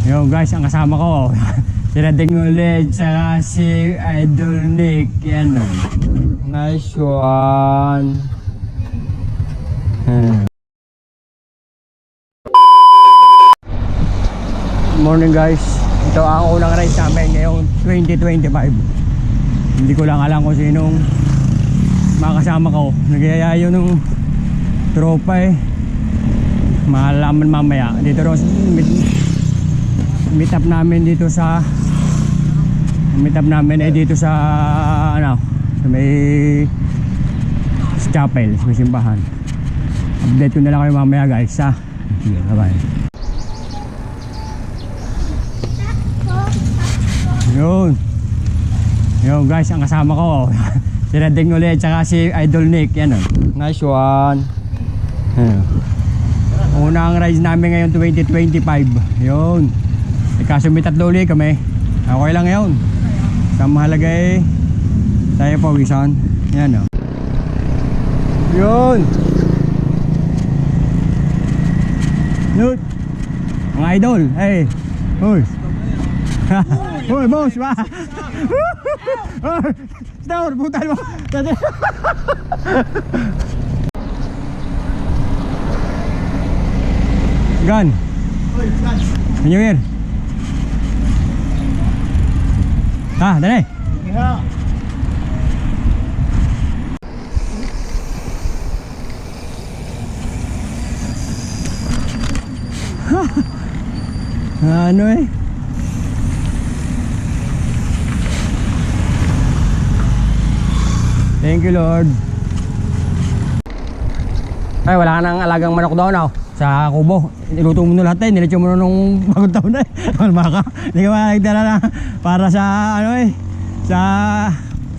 Yo guys, ang kasama ko sila Ding ulit, saka si Idol Nick. Yan o. Nice one. Morning guys. Ito ang unang ride namin ngayong 2025. Hindi ko lang alam kung sinong makasama ko. Nagyayayo nung tropa eh. Malalaman mamaya. Dito rin meet up namin dito sa dito sa ano, sa may chapel, sa may simbahan. Update ko na lang kayo mamaya guys ha. Sige, bye. Yun guys, ang kasama ko sila Ding ulit, saka si Idol Nick. Yan o. Nice one. Unang ride namin ngayon 2025. Yun. Kaso may tatlo ulit kami. Okay lang yun. Sa mahalaga eh, tayo pawisan. Yan o. Yun. Yun. Mga idol. Hey. Uy. Uy, boss ba? Star, butal mo. Gan. New Year. Ah, dali. Ano eh? Thank you Lord. Ay, wala ka nang alagang manok daw na sa kubo. Niluto mo na lahat eh. Nilitso mo na nung bagong taon na eh. Malma ka. Hindi ka nagdala na para sa ano eh. Sa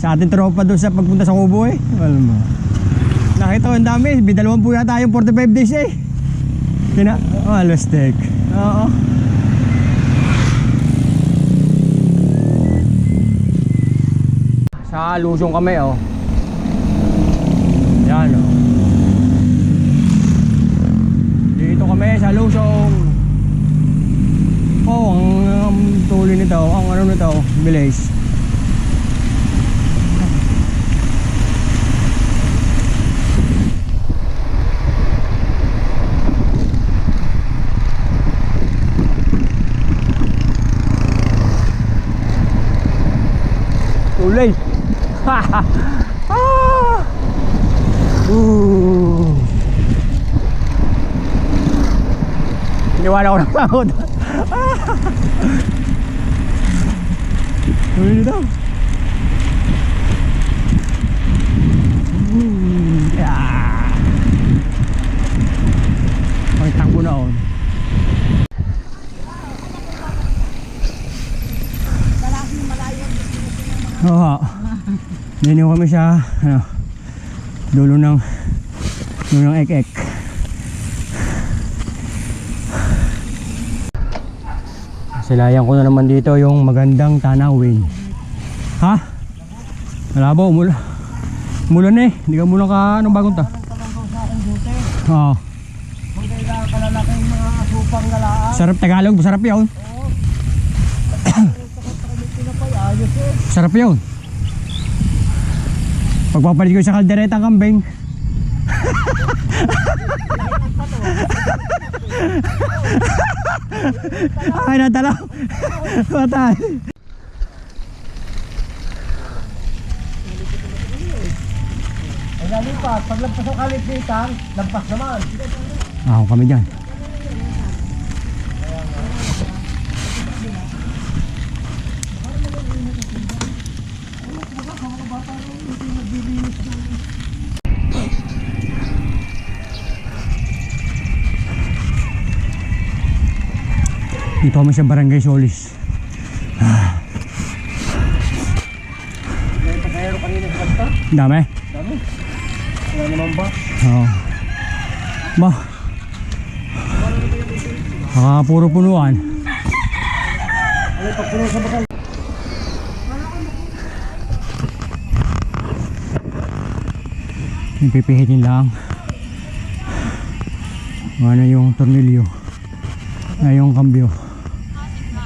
ating tropa doon sa pagpunta sa kubo eh. Malma. Nakita ko ang dami. Bidalawan po na tayo 45 days eh. Lustek. Oo. Sa Lusong kami oh. Yan oh. Dito kami sa Lusong. Oh, ang tuloy nito, ang ano nito, bilis. Tuloy. Haha. Iniwala ko ng pagod. Tuloy nito. Pagtakbo na on. Oo. Niniw kami sa ano, dulo ng ek-ek. Silayan ko na naman dito yung magandang tanawin. Ha? Malabo, umulan eh. Hindi ka muna ka anong bagong ta? Oo. Sarap Tagalog, masarap yun. Sarap yun. Pagpapalit ko sa kaldereta ang kambing. Ay, natalaw. Matay. Ay, nalipat. Pag lampas ang kalipitan, lampas naman. Ako kami dyan. Dito kami sa Barangay Solis. May pasahero kanina sa kanta? Dami? Dami. Wala naman ba? Oo. Ba? Puro punuan. Ano yung pagpuno sa bakal? Pipihitin lang. Ano yung tornilyo. Ay yung kambyo.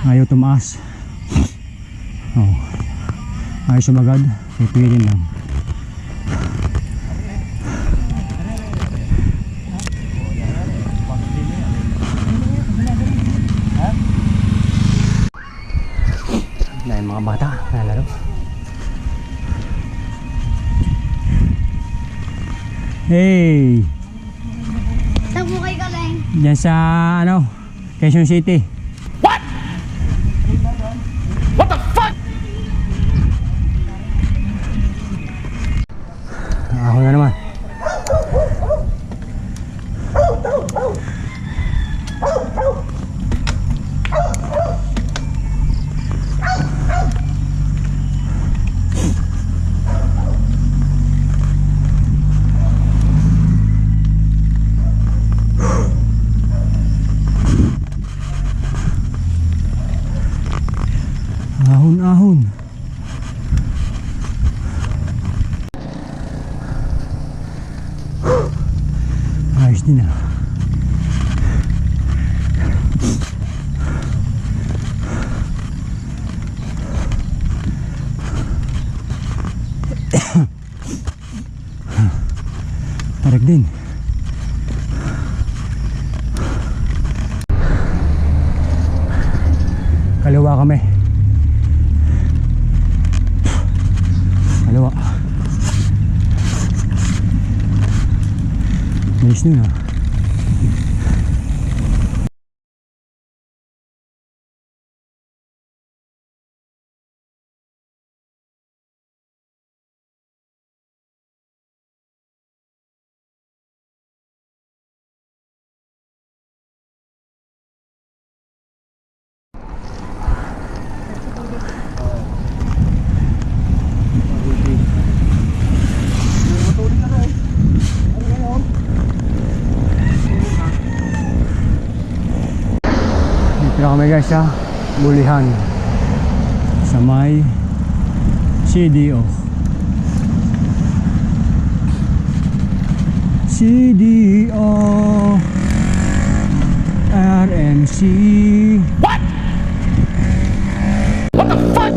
Ayaw tumaas. Oh. Ayaw sumagad. Pipirin lang. Na yung mga bata nalaro. Hey! Saan po kayo galing? Diyan sa ano, Quezon City. What? What the fuck? Ako na naman. Ahon-ahon. Ayos din ah. Tarik din. Kaliwa kami. Kaliwa. Nice din ah. Dito na kami guys sa Bulihan sa may CDO. CDO RMC. What? What the fuck?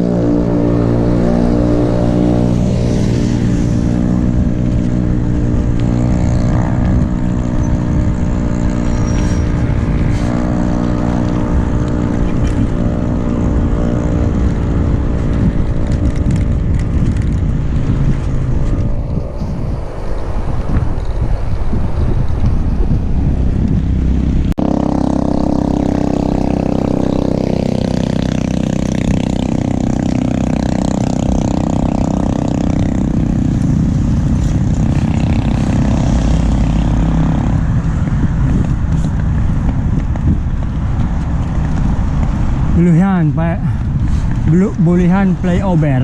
Bulihan flyover.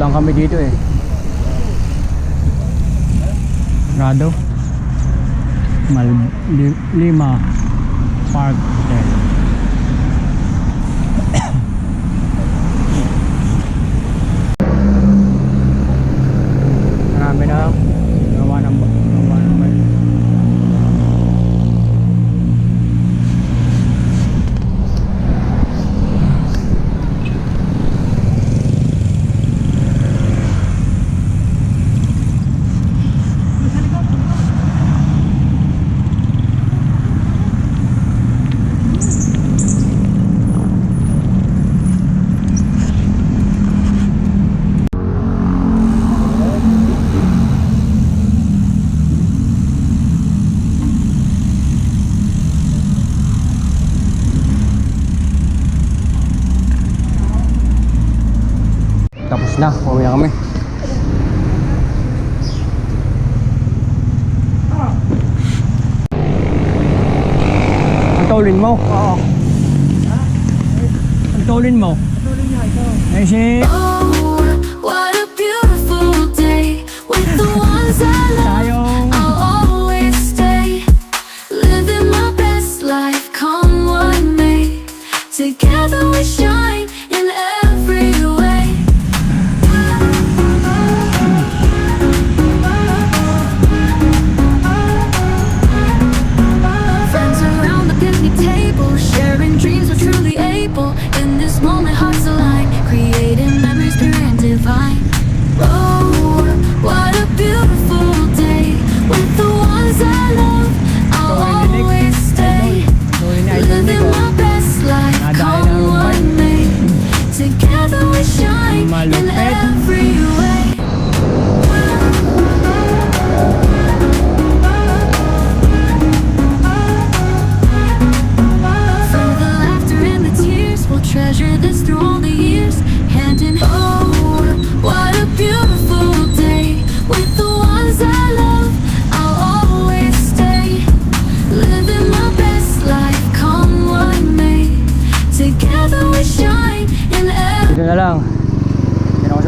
Lang kami dito eh. Rado Lima Park Hotel. Marami na gawa ng tapos na, pauwi na kami. Ang tolin mo? Oo. Ang tolin mo? Ay si... Oh, what a beautiful day with the ones I love. Tayong... I'll always stay.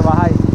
bahay.